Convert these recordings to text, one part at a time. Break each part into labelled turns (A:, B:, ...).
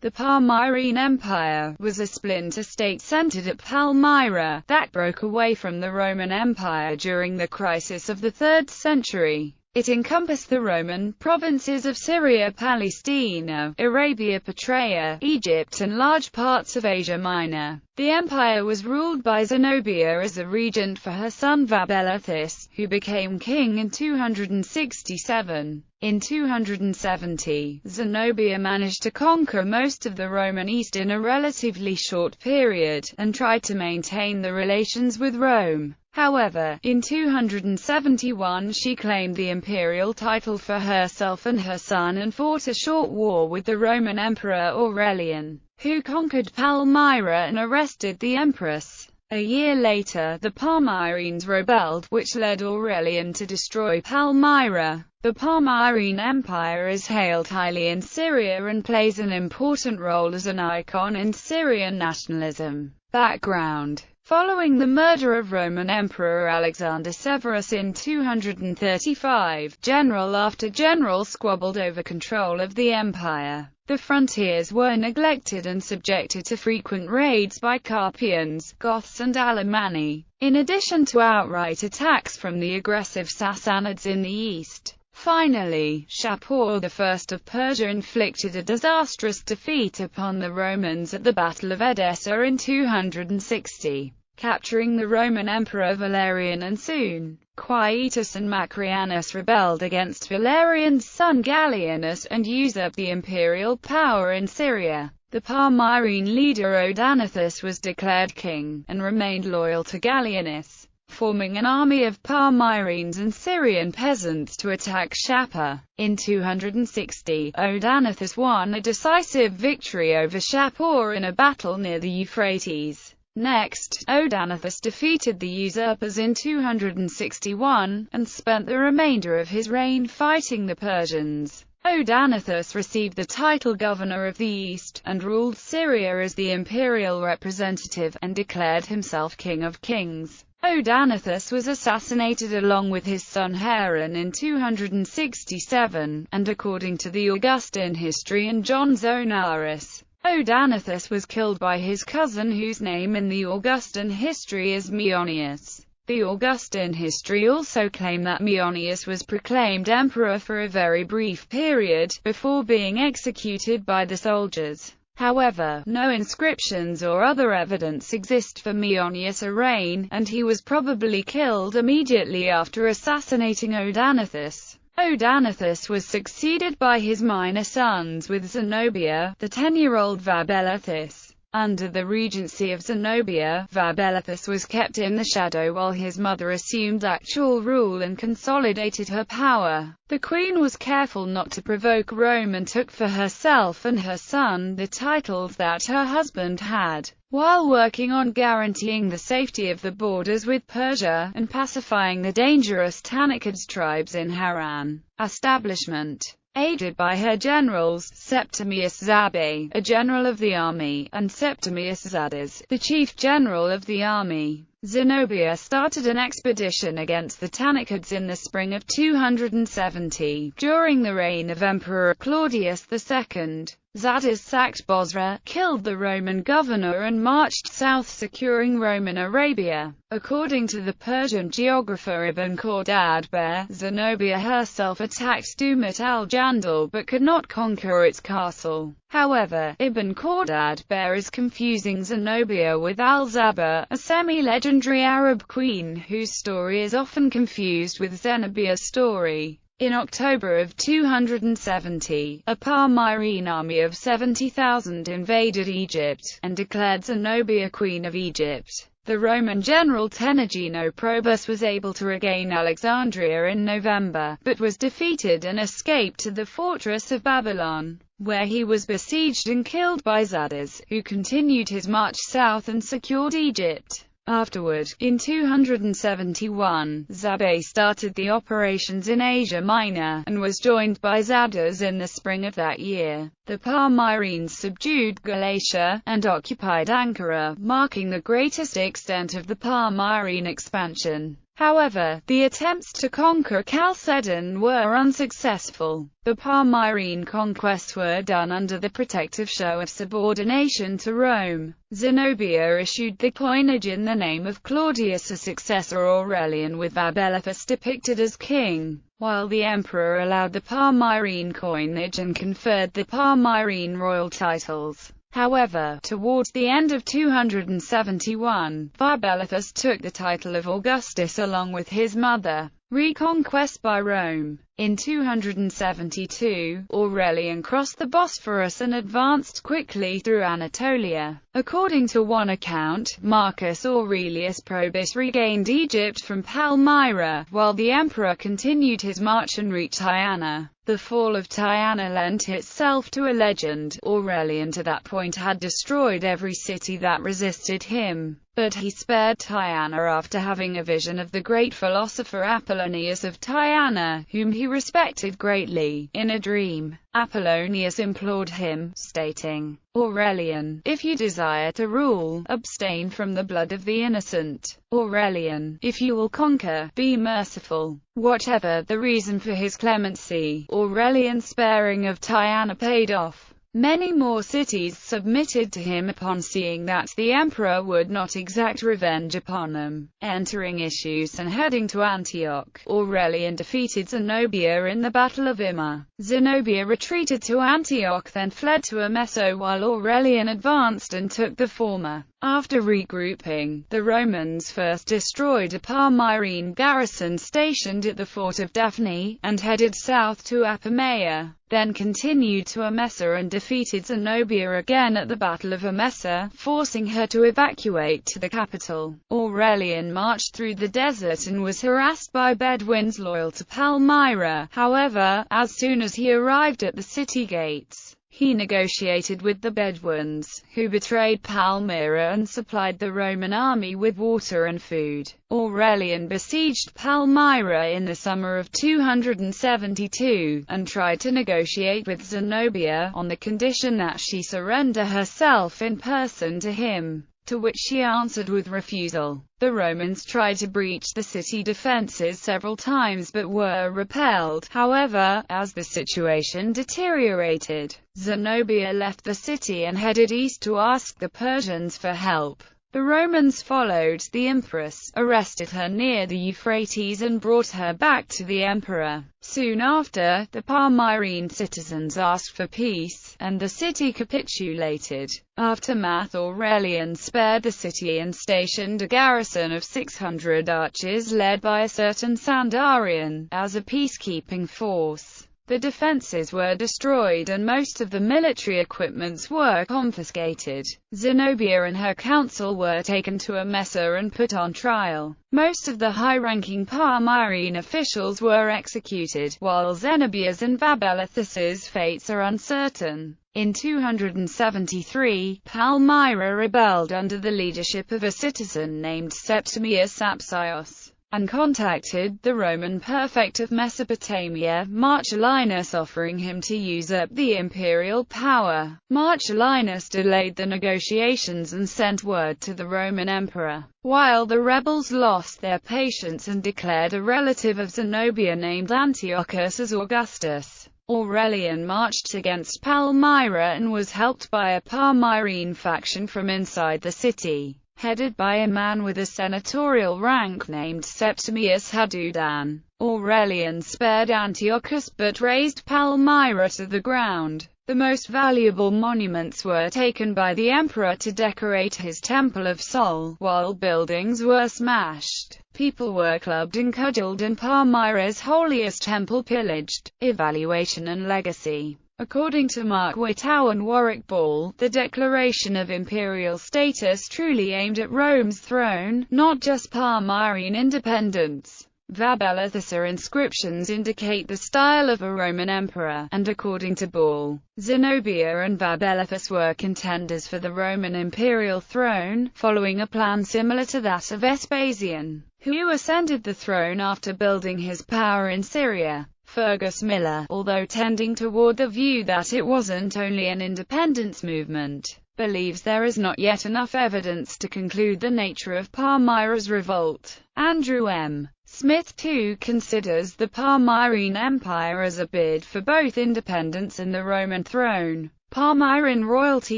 A: The Palmyrene Empire was a splinter state centered at Palmyra, that broke away from the Roman Empire during the crisis of the 3rd century. It encompassed the Roman provinces of Syria, Palestina, Arabia Petraea, Egypt and large parts of Asia Minor. The empire was ruled by Zenobia as a regent for her son Vabellethis, who became king in 267. In 270, Zenobia managed to conquer most of the Roman East in a relatively short period, and tried to maintain the relations with Rome. However, in 271 she claimed the imperial title for herself and her son and fought a short war with the Roman Emperor Aurelian, who conquered Palmyra and arrested the empress. A year later, the Palmyrenes rebelled, which led Aurelian to destroy Palmyra. The Palmyrene Empire is hailed highly in Syria and plays an important role as an icon in Syrian nationalism. Background: following the murder of Roman Emperor Alexander Severus in 235, general after general squabbled over control of the empire. The frontiers were neglected and subjected to frequent raids by Carpians, Goths and Alemanni, in addition to outright attacks from the aggressive Sassanids in the east. Finally, Shapur I of Persia inflicted a disastrous defeat upon the Romans at the Battle of Edessa in 260. Capturing the Roman Emperor Valerian, and soon, Quietus and Macrianus rebelled against Valerian's son Gallienus and usurped the imperial power in Syria. The Palmyrene leader Odaenathus was declared king, and remained loyal to Gallienus, forming an army of Palmyrenes and Syrian peasants to attack Shapur. In 260, Odaenathus won a decisive victory over Shapur in a battle near the Euphrates. Next, Odaenathus defeated the usurpers in 261, and spent the remainder of his reign fighting the Persians. Odaenathus received the title Governor of the East, and ruled Syria as the imperial representative, and declared himself King of Kings. Odaenathus was assassinated along with his son Haran in 267, and according to the Augustan history and John Zonaras, Odaenathus was killed by his cousin whose name in the Augustan history is Maeonius. The Augustan history also claim that Maeonius was proclaimed emperor for a very brief period, before being executed by the soldiers. However, no inscriptions or other evidence exist for Maeonius' reign, and he was probably killed immediately after assassinating Odaenathus. Odaenathus was succeeded by his minor sons with Zenobia, the 10-year-old Vabellethis. Under the regency of Zenobia, Vabellethis was kept in the shadow while his mother assumed actual rule and consolidated her power. The queen was careful not to provoke Rome and took for herself and her son the titles that her husband had, while working on guaranteeing the safety of the borders with Persia, and pacifying the dangerous Tanakhids tribes in Haran. Establishment. Aided by her generals, Septimius Zabe, a general of the army, and Septimius Zadas, the chief general of the army, Zenobia started an expedition against the Tanakhids in the spring of 270, during the reign of Emperor Claudius II. Zadas sacked Bosra, killed the Roman governor and marched south securing Roman Arabia. According to the Persian geographer Ibn Khordadbeh, Zenobia herself attacked Dumat al-Jandal but could not conquer its castle. However, Ibn Khordadbeh is confusing Zenobia with Al-Zaba, a semi-legendary Arab queen whose story is often confused with Zenobia's story. In October of 270, a Palmyrene army of 70,000 invaded Egypt, and declared Zenobia Queen of Egypt. The Roman general Tenagino Probus was able to regain Alexandria in November, but was defeated and escaped to the fortress of Babylon, where he was besieged and killed by Zadas, who continued his march south and secured Egypt. Afterward, in 271, Zabe started the operations in Asia Minor, and was joined by Zadas in the spring of that year. The Palmyrenes subdued Galatia, and occupied Ankara, marking the greatest extent of the Palmyrene expansion. However, the attempts to conquer Chalcedon were unsuccessful. The Palmyrene conquests were done under the protective show of subordination to Rome. Zenobia issued the coinage in the name of Claudius, a successor Aurelian, with Vabellethus depicted as king, while the emperor allowed the Palmyrene coinage and conferred the Palmyrene royal titles. However, towards the end of 271, Vabellethus took the title of Augustus along with his mother. Reconquest by Rome. In 272, Aurelian crossed the Bosphorus and advanced quickly through Anatolia. According to one account, Marcus Aurelius Probus regained Egypt from Palmyra, while the emperor continued his march and reached Tyana. The fall of Tyana lent itself to a legend. Aurelian to that point had destroyed every city that resisted him, but he spared Tyana after having a vision of the great philosopher Apollonius of Tyana, whom he respected greatly. In a dream, Apollonius implored him, stating, "Aurelian, if you desire to rule, abstain from the blood of the innocent. Aurelian, if you will conquer, be merciful." Whatever the reason for his clemency, Aurelian's sparing of Tyana paid off. Many more cities submitted to him upon seeing that the emperor would not exact revenge upon them. Entering issues and heading to Antioch, Aurelian defeated Zenobia in the Battle of Immer. Zenobia retreated to Antioch, then fled to Emesa, while Aurelian advanced and took the former. After regrouping, the Romans first destroyed a Palmyrene garrison stationed at the fort of Daphne, and headed south to Apamea, then continued to Emesa and defeated Zenobia again at the Battle of Emesa, forcing her to evacuate to the capital. Aurelian marched through the desert and was harassed by Bedouins loyal to Palmyra. However, as soon as he arrived at the city gates, he negotiated with the Bedouins, who betrayed Palmyra and supplied the Roman army with water and food. Aurelian besieged Palmyra in the summer of 272, and tried to negotiate with Zenobia, on the condition that she surrender herself in person to him, to which she answered with refusal. The Romans tried to breach the city defenses several times but were repelled. However, as the situation deteriorated, Zenobia left the city and headed east to ask the Persians for help. The Romans followed the empress, arrested her near the Euphrates and brought her back to the emperor. Soon after, the Palmyrene citizens asked for peace, and the city capitulated. Aftermath: Aurelian spared the city and stationed a garrison of 600 archers led by a certain Sandarian, as a peacekeeping force. The defenses were destroyed and most of the military equipments were confiscated. Zenobia and her council were taken to Emesa and put on trial. Most of the high-ranking Palmyrene officials were executed, while Zenobia's and Vabellethus's fates are uncertain. In 273, Palmyra rebelled under the leadership of a citizen named Septimius Apsios, and contacted the Roman prefect of Mesopotamia, Marcellinus, offering him to usurp the imperial power. Marcellinus delayed the negotiations and sent word to the Roman emperor, while the rebels lost their patience and declared a relative of Zenobia named Antiochus as Augustus. Aurelian marched against Palmyra and was helped by a Palmyrene faction from inside the city, headed by a man with a senatorial rank named Septimius Hadoudan. Aurelian spared Antiochus but razed Palmyra to the ground. The most valuable monuments were taken by the emperor to decorate his Temple of Sol, while buildings were smashed. People were clubbed and cudgeled and Palmyra's holiest temple pillaged. Evaluation and legacy. According to Mark Whittow and Warwick Ball, the declaration of imperial status truly aimed at Rome's throne, not just Palmyrene independence. Vabellethus inscriptions indicate the style of a Roman emperor, and according to Ball, Zenobia and Vabellethus were contenders for the Roman imperial throne, following a plan similar to that of Vespasian, who ascended the throne after building his power in Syria. Fergus Miller, although tending toward the view that it wasn't only an independence movement, believes there is not yet enough evidence to conclude the nature of Palmyra's revolt. Andrew M. Smith too considers the Palmyrene Empire as a bid for both independence and the Roman throne. Palmyrene royalty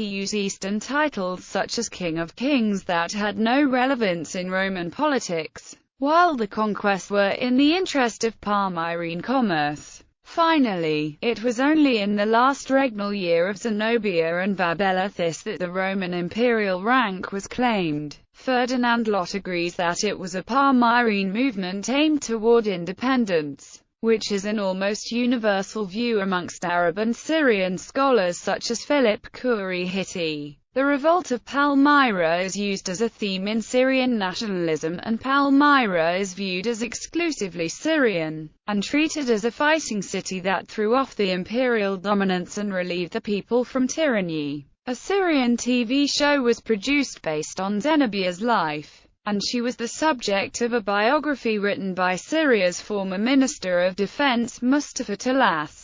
A: used Eastern titles such as King of Kings that had no relevance in Roman politics, while the conquests were in the interest of Palmyrene commerce. Finally, it was only in the last regnal year of Zenobia and Vabelathis that the Roman imperial rank was claimed. Ferdinand Lott agrees that it was a Palmyrene movement aimed toward independence, which is an almost universal view amongst Arab and Syrian scholars such as Philip Khoury-Hitti. The revolt of Palmyra is used as a theme in Syrian nationalism, and Palmyra is viewed as exclusively Syrian, and treated as a fighting city that threw off the imperial dominance and relieved the people from tyranny. A Syrian TV show was produced based on Zenobia's life, and she was the subject of a biography written by Syria's former Minister of Defense Mustafa Talas.